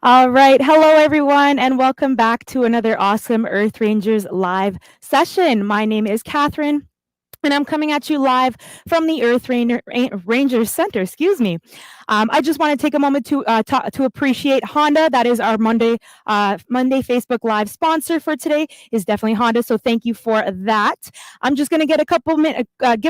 All right. Hello, everyone, and welcome back to another awesome Earth Rangers live session. My name is Catherine. And I'm coming at you live from the Rangers Center. Excuse me. I just want to take a moment to appreciate Honda. That is our Monday Facebook Live sponsor for today. Is definitely Honda. So thank you for that. I'm just going to give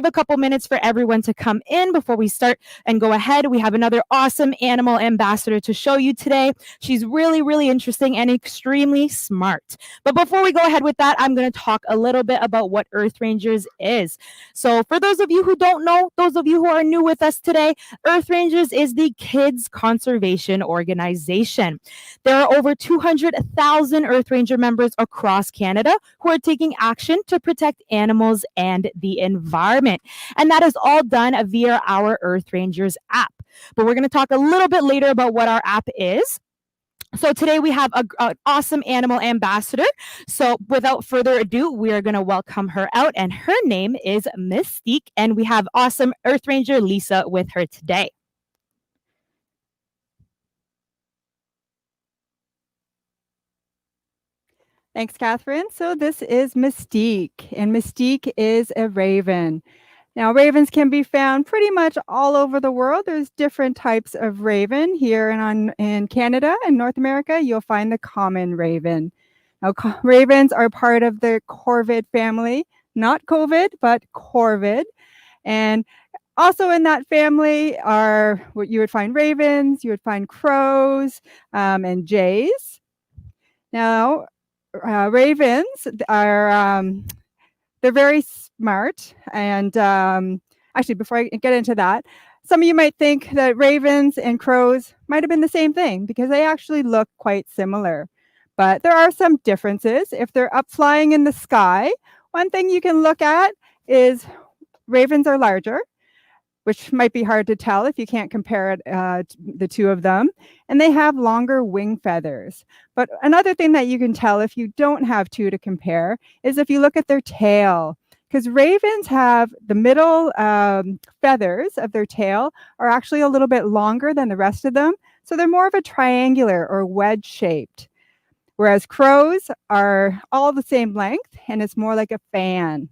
a couple minutes for everyone to come in before we start and go ahead. We have another awesome animal ambassador to show you today. She's really, really interesting and extremely smart. But before we go ahead with that, I'm going to talk a little bit about what Earth Rangers is. So, for those of you who don't know, those of you who are new with us today, Earth Rangers is the kids conservation organization. There are over 200,000 Earth Ranger members across Canada who are taking action to protect animals and the environment. And that is all done via our Earth Rangers app. But we're going to talk a little bit later about what our app is. So today we have an awesome animal ambassador. So without further ado, we are going to welcome her out, and her name is Mystique, and we have awesome Earth Ranger Lisa with her today. Thanks, Catherine. So this is Mystique, and Mystique is a raven. Now, ravens can be found pretty much all over the world. There's different types of raven. Here in Canada and North America, you'll find the common raven. Now, ravens are part of the corvid family, not COVID, but corvid. And also in that family are what you would find ravens, you would find crows, and jays. Now, ravens are they're very smart, and actually, before I get into that, some of you might think that ravens and crows might have been the same thing because they actually look quite similar. But there are some differences. If they're up flying in the sky, one thing you can look at is ravens are larger, which might be hard to tell if you can't compare it, the two of them. And they have longer wing feathers. But another thing that you can tell if you don't have two to compare is if you look at their tail. Because ravens have the middle feathers of their tail are actually a little bit longer than the rest of them. So they're more of a triangular or wedge shaped. Whereas crows are all the same length and it's more like a fan.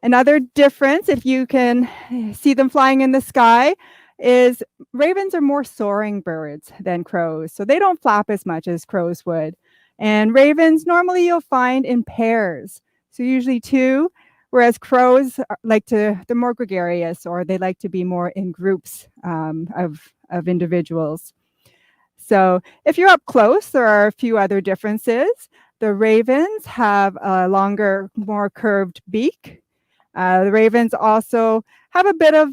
Another difference, if you can see them flying in the sky, is ravens are more soaring birds than crows. So they don't flap as much as crows would. And ravens, normally you'll find in pairs. So usually two, whereas crows they're more gregarious, or they like to be more in groups of individuals. So if you're up close, there are a few other differences. The ravens have a longer, more curved beak. The ravens also have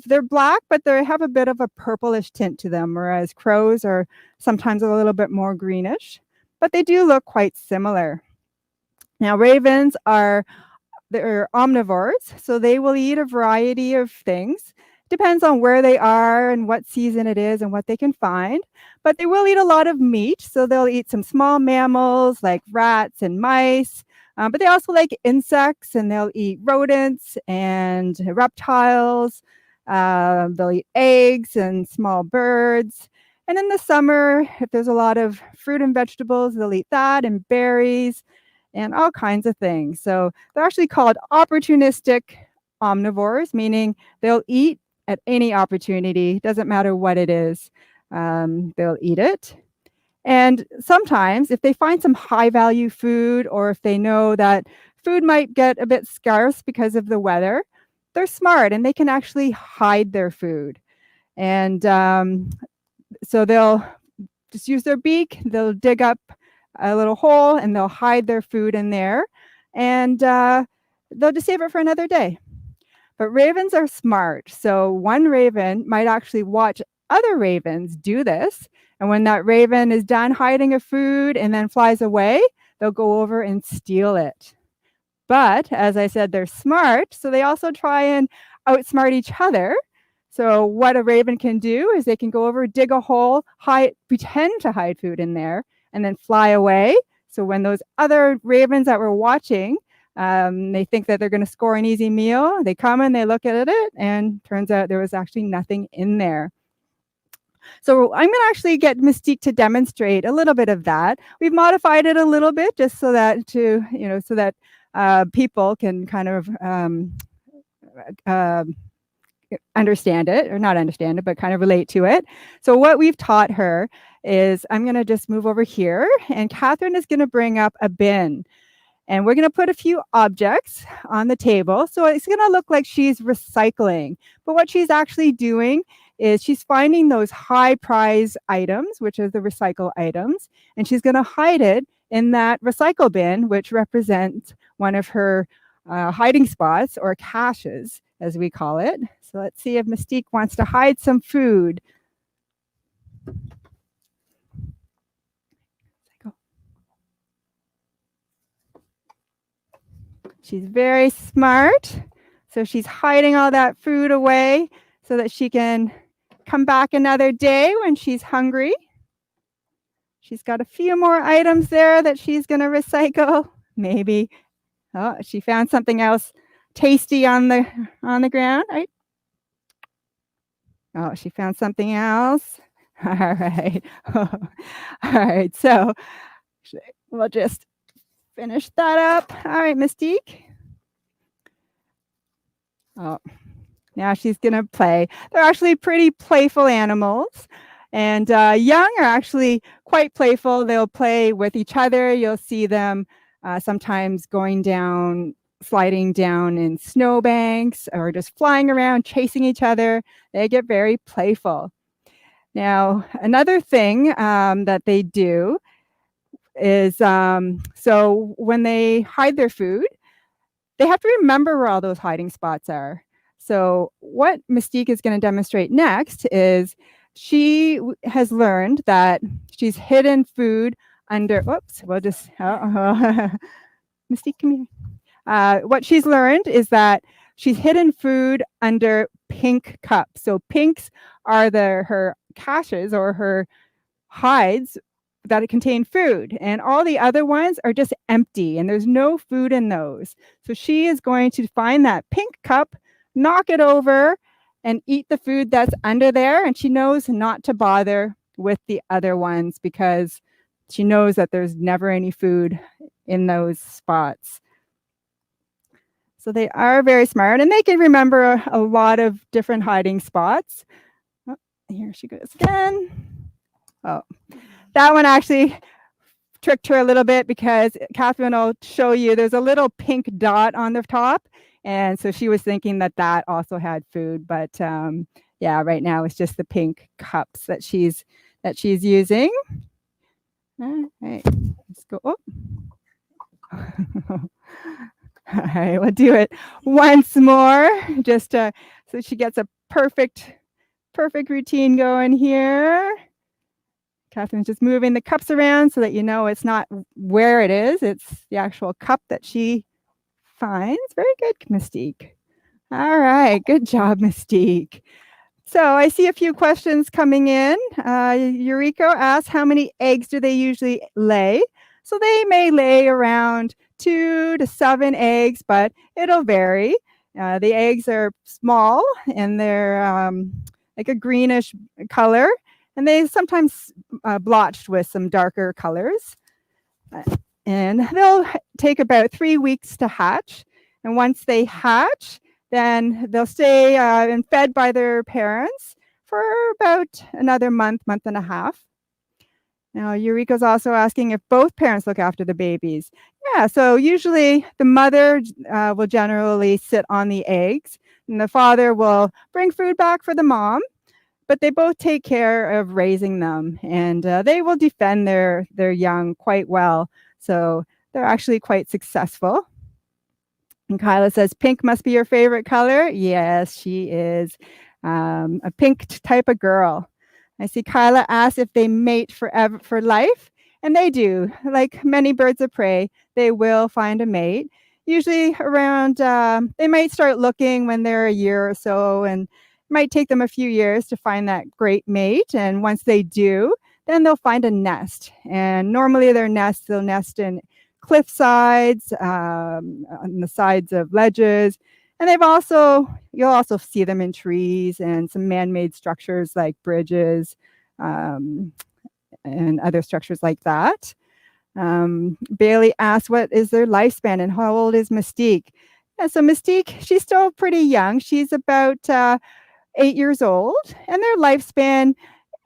they're black, but they have a bit of a purplish tint to them, whereas crows are sometimes a little bit more greenish, but they do look quite similar. Now, they're omnivores, so they will eat a variety of things. Depends on where they are and what season it is and what they can find, but they will eat a lot of meat. So they'll eat some small mammals like rats and mice, but they also like insects, and they'll eat rodents and reptiles. They'll eat eggs and small birds. And in the summer, if there's a lot of fruit and vegetables, they'll eat that, and berries and all kinds of things. So they're actually called opportunistic omnivores, meaning they'll eat at any opportunity. Doesn't matter what it is, they'll eat it. And sometimes if they find some high value food, or if they know that food might get a bit scarce because of the weather, they're smart and they can actually hide their food. And so they'll just use their beak, they'll dig up a little hole and they'll hide their food in there, and they'll just save it for another day. But ravens are smart. So one raven might actually watch other ravens do this. And when that raven is done hiding a food and then flies away, they'll go over and steal it. But as I said, they're smart. So they also try and outsmart each other. So what a raven can do is they can go over, dig a hole, pretend to hide food in there, and then fly away. So when those other ravens that were watching, they think that they're going to score an easy meal, they come and they look at it, and turns out there was actually nothing in there. So I'm going to actually get Mystique to demonstrate a little bit of that. We've modified it a little bit just so that people can kind of understand it, or not understand it, but kind of relate to it. So what we've taught her is, I'm going to just move over here, and Catherine is going to bring up a bin. And we're going to put a few objects on the table. So it's going to look like she's recycling. But what she's actually doing is she's finding those high prize items, which are the recycle items, and she's going to hide it in that recycle bin, which represents one of her hiding spots, or caches, as we call it. So let's see if Mystique wants to hide some food. She's very smart. So she's hiding all that food away so that she can come back another day when she's hungry. She's got a few more items there that she's going to recycle. Maybe. Oh, she found something else tasty on the ground, right? Oh, she found something else. All right. All right. So we'll just finish that up. All right, Mystique. Oh, now she's going to play. They're actually pretty playful animals. And young are actually quite playful. They'll play with each other. You'll see them sometimes going down, sliding down in snowbanks, or just flying around, chasing each other. They get very playful. Now, another thing that they do is, so when they hide their food, they have to remember where all those hiding spots are. So what Mystique is going to demonstrate next is she has learned that she's hidden food under, whoops, we'll just, Mystique, come here. What she's learned is that she's hidden food under pink cups. So pinks are her caches, or her hides that contain food, and all the other ones are just empty, and there's no food in those. So she is going to find that pink cup, knock it over, and eat the food that's under there. And she knows not to bother with the other ones because she knows that there's never any food in those spots. So they are very smart, and they can remember a lot of different hiding spots. Oh, here she goes again. Oh, that one actually tricked her a little bit, because Catherine will show you there's a little pink dot on the top. And so she was thinking that that also had food. But yeah, right now it's just the pink cups that she's using. All right, let's go. Oh. All right, we'll do it once more, just so she gets a perfect routine going here. Catherine's just moving the cups around so that you know it's not where it is, it's the actual cup that she finds. Very good, Mystique. All right, good job, Mystique. So I see a few questions coming in. Eureka asks, how many eggs do they usually lay? So they may lay around 2 to 7 eggs, but it'll vary. The eggs are small, and they're like a greenish color, and they sometimes blotched with some darker colors. And they'll take about 3 weeks to hatch. And once they hatch, then they'll stay and fed by their parents for about another month and a half. Now, Eureka's also asking if both parents look after the babies. Yeah, so usually the mother will generally sit on the eggs, and the father will bring food back for the mom. But they both take care of raising them, and they will defend their young quite well. So they're actually quite successful. And Kyla says, pink must be your favorite color. Yes, she is a pink type of girl. I see Kyla asks if they mate forever, for life, and they do. Like many birds of prey, they will find a mate. Usually around, they might start looking when they're a year or so, and it might take them a few years to find that great mate. And once they do, then they'll find a nest. And normally they'll nest in cliff sides, on the sides of ledges. And you'll also see them in trees and some man-made structures like bridges. and other structures like that. Bailey asked, what is their lifespan and how old is Mystique? Yeah, so Mystique, she's still pretty young. She's about 8 years old, and their lifespan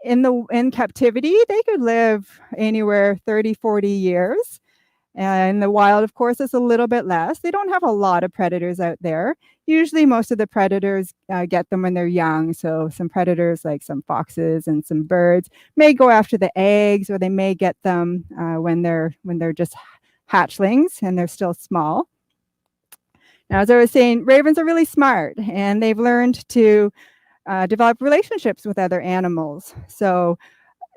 in captivity, they could live anywhere 30, 40 years. In the wild, of course, it's a little bit less. They don't have a lot of predators out there. Usually, most of the predators get them when they're young. So some predators, like some foxes and some birds, may go after the eggs, or they may get them when they're just hatchlings and they're still small. Now, as I was saying, ravens are really smart, and they've learned to develop relationships with other animals. So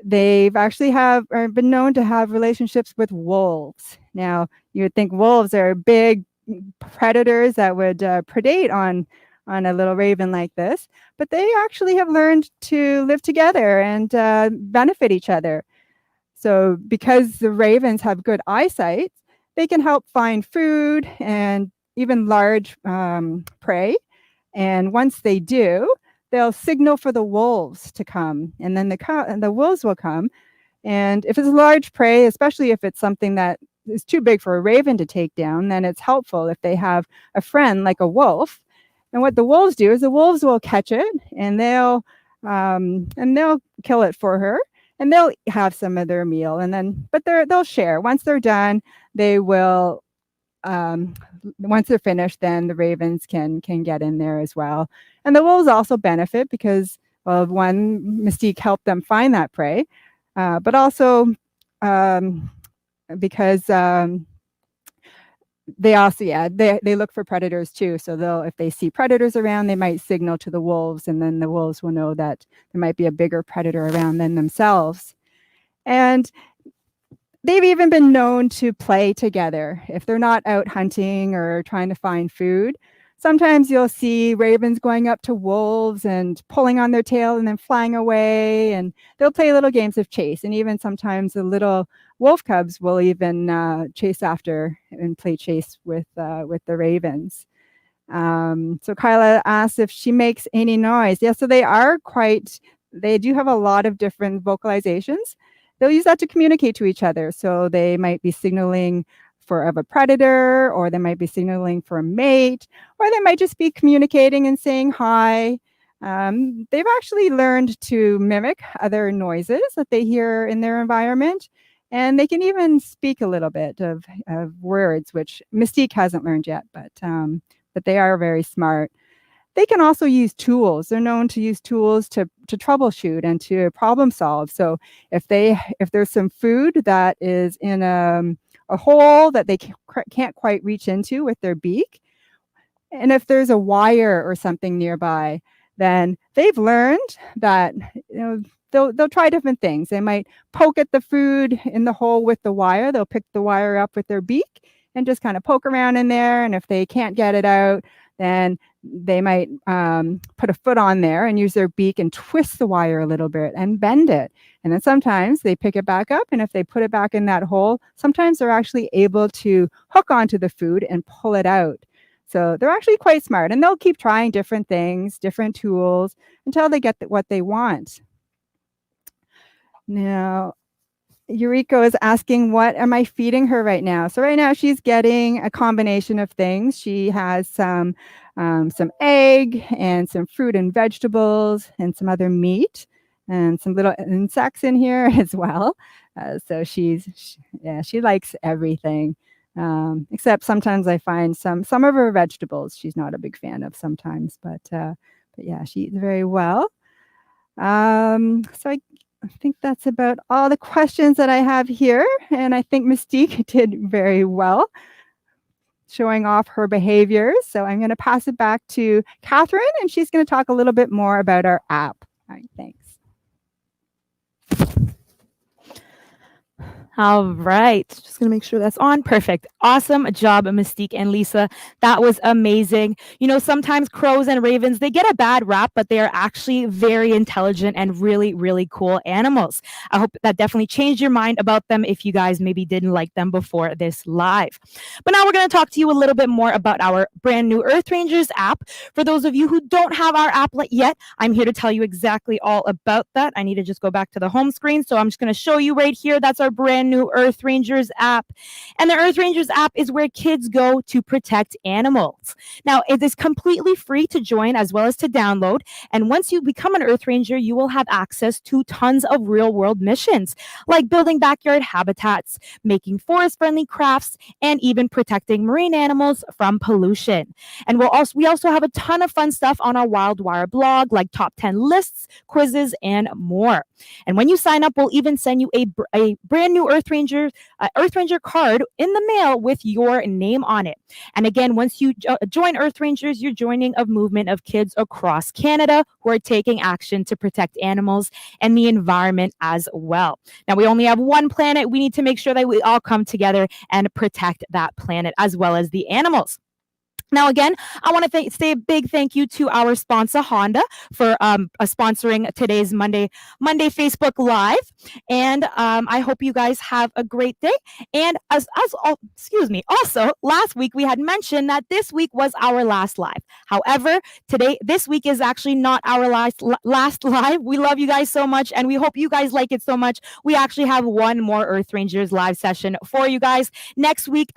they've actually been known to have relationships with wolves. Now, you would think wolves are big predators that would predate on a little raven like this, but they actually have learned to live together and benefit each other. So because the ravens have good eyesight, they can help find food and even large prey. And once they do, they'll signal for the wolves to come, and then the wolves will come. And if it's large prey, especially if it's something that is too big for a raven to take down, then it's helpful if they have a friend like a wolf. And what the wolves do is the wolves will catch it, and they'll kill it for her, and they'll have some of their meal, but they'll share. Once they're done, they will. Once they're finished, then the ravens can get in there as well. And the wolves also benefit because, well, one, Mystique helped them find that prey, but also because they also, they look for predators too. So if they see predators around, they might signal to the wolves, and then the wolves will know that there might be a bigger predator around than themselves. And they've even been known to play together if they're not out hunting or trying to find food. Sometimes you'll see ravens going up to wolves and pulling on their tail and then flying away, and they'll play little games of chase. And even sometimes the little wolf cubs will even chase after and play chase with the ravens. So Kyla asks if she makes any noise. Yeah, so they do have a lot of different vocalizations. They'll use that to communicate to each other. So they might be signaling of a predator, or they might be signaling for a mate, or they might just be communicating and saying hi. They've actually learned to mimic other noises that they hear in their environment, and they can even speak a little bit of words, which Mystique hasn't learned yet, but they are very smart. They can also use tools. They're known to use tools to troubleshoot and to problem solve. So if there's some food that is in a hole that they can't quite reach into with their beak, and if there's a wire or something nearby, then they've learned that they'll try different things. They might poke at the food in the hole with the wire. They'll pick the wire up with their beak and just kind of poke around in there. And if they can't get it out, then they might put a foot on there and use their beak and twist the wire a little bit and bend it. And then sometimes they pick it back up, and if they put it back in that hole, sometimes they're actually able to hook onto the food and pull it out. So they're actually quite smart, and they'll keep trying different things, different tools, until they get what they want. Now, Eureka is asking, what am I feeding her right now? So right now she's getting a combination of things. She has some egg and some fruit and vegetables and some other meat and some little insects in here as well. So she likes everything, except sometimes I find some of her vegetables she's not a big fan of sometimes. But yeah, she eats very well. So I think that's about all the questions that I have here. And I think Mystique did very well showing off her behaviors. So I'm going to pass it back to Catherine, and she's going to talk a little bit more about our app. All right, thanks. All right. Just going to make sure that's on. Perfect. Awesome job, Mystique and Lisa. That was amazing. You know, sometimes crows and ravens, they get a bad rap, but they are actually very intelligent and really, really cool animals. I hope that definitely changed your mind about them if you guys maybe didn't like them before this live. But now we're going to talk to you a little bit more about our brand new Earth Rangers app. For those of you who don't have our app yet, I'm here to tell you exactly all about that. I need to just go back to the home screen. So I'm just going to show you right here. That's our brand new Earth Rangers app. And the Earth Rangers app is where kids go to protect animals. Now, it is completely free to join as well as to download. And once you become an Earth Ranger, you will have access to tons of real world missions, like building backyard habitats, making forest friendly crafts, and even protecting marine animals from pollution. And we also have a ton of fun stuff on our Wildwire blog, like top 10 lists, quizzes, and more. And when you sign up, we'll even send you a brand new Earth Ranger card in the mail with your name on it. And again, once you join Earth Rangers, you're joining a movement of kids across Canada who are taking action to protect animals and the environment as well. Now, we only have one planet. We need to make sure that we all come together and protect that planet as well as the animals. Now, again, I want to say a big thank you to our sponsor, Honda, for sponsoring today's Monday Facebook Live. And I hope you guys have a great day. And also, last week we had mentioned that this week was our last live. However, this week is actually not our last live. We love you guys so much, and we hope you guys like it so much. We actually have one more Earth Rangers live session for you guys next week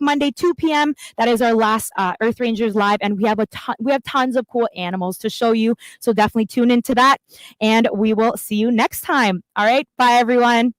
Monday, 2 p.m. That is our last Earth Rangers live, and we have tons of cool animals to show you. So definitely tune into that, and we will see you next time. All right, bye everyone.